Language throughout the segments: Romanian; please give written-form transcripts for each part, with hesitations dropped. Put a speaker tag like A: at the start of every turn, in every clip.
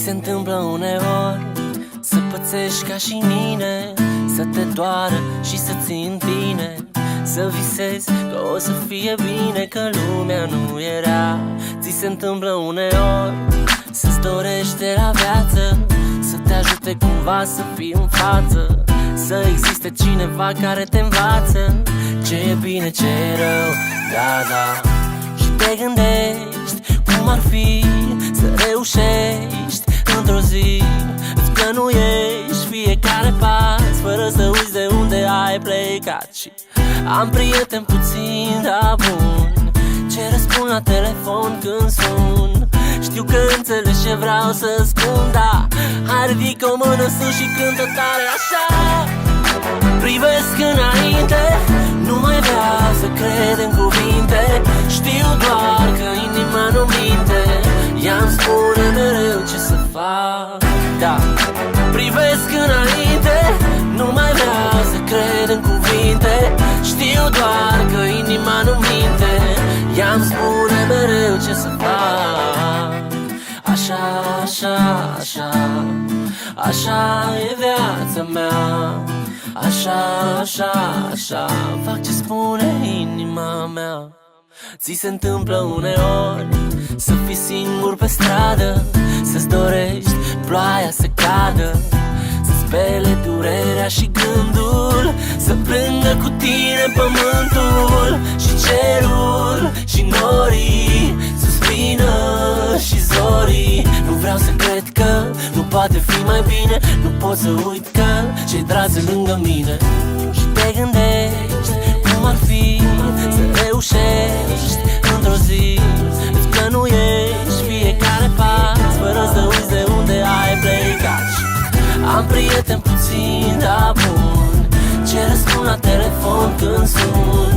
A: se întâmplă uneori să pățești ca și mine, să te doară și să ții în tine, să visezi că o să fie bine, că lumea nu era. Ți se întâmplă uneori să-ți dorești de la viață să te ajute cumva să fii în față, să existe cineva care te învață ce e bine, ce e rău, da. Și te gândești cum ar fi să reușești într-o zi, îți plănuiești fiecare pas fără să uiți de unde ai plecat. Și am prieteni puțin, dar bun, ce răspund la telefon când sun. Știu că înțelegi ce vreau să spun, da. Hai, ridică o mână sus și cântă tare așa. Privesc înainte, nu mai vreau să cred în cuvinte. Știu doar că inima nu minte, ea-mi spune mereu ce să fac, da. Privesc înainte, nu mai vreau să cred în cuvinte. Știu doar că inima nu minte, ea-mi spune mereu ce să fac. Așa, așa, așa, așa e viața mea. Așa, așa, așa, fac ce spune inima mea. Ți se întâmplă uneori să fii singur pe stradă, să-ți dorești ploaia să cadă, să spele durerea și gândul, să plângă cu tine pământul și cerul și norii, suspină și zorii. Nu vreau să cred că nu poate fi mai bine, nu pot să uit că cei dragi lângă mine. Și te gândești cum ar fi să reușești într-o zi, îți plănuiești fiecare pas fără să uiți de unde ai plecat. Și am prieteni puțin, dar bun, ce răspund la telefon când sun.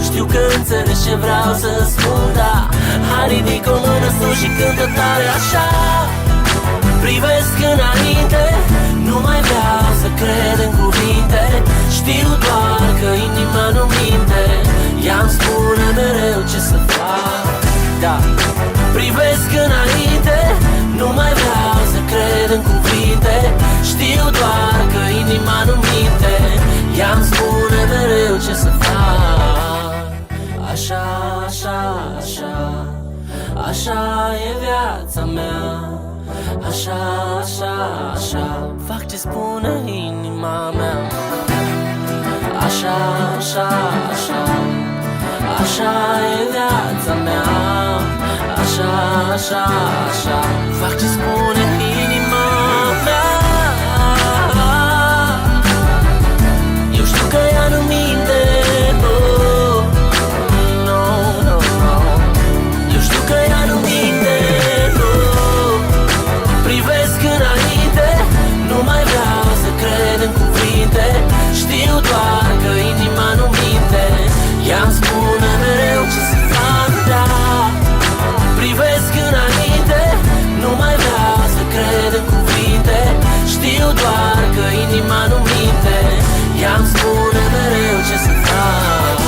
A: Știu că înțelegi ce vreau să spun, da. Hai, ridică o mână sus și cântă tare așa. Privesc înainte, nu mai vreau să cred în cuvinte. Știu doar că inima nu minte, ea-mi spune mereu ce să fac, da. Privesc înainte, nu mai vreau să cred în cuvinte. Știu doar că inima nu minte, ea-mi spune mereu ce să fac. Așa, așa, așa, așa e viața mea. Așa, așa, așa, fac ce spune inima mea. Așa, așa, așa, așa e viața mea. Așa, așa, așa, fac ce spune inima mea. Eu știu că ea nu minte, no, no, no, no. Eu știu că ea nu minte, no. Privesc înainte, nu mai vreau să cred în cuvinte. Știu doar că inima nu minte, ea-mi spune mereu ce să fac, da. Privesc înainte, nu mai vreau să cred în cuvinte. Știu doar că inima nu minte, ea-mi spune mereu ce să fac.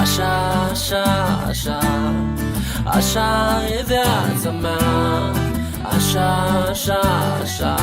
A: Așa, așa, așa, așa e viața mea. Așa, așa, așa,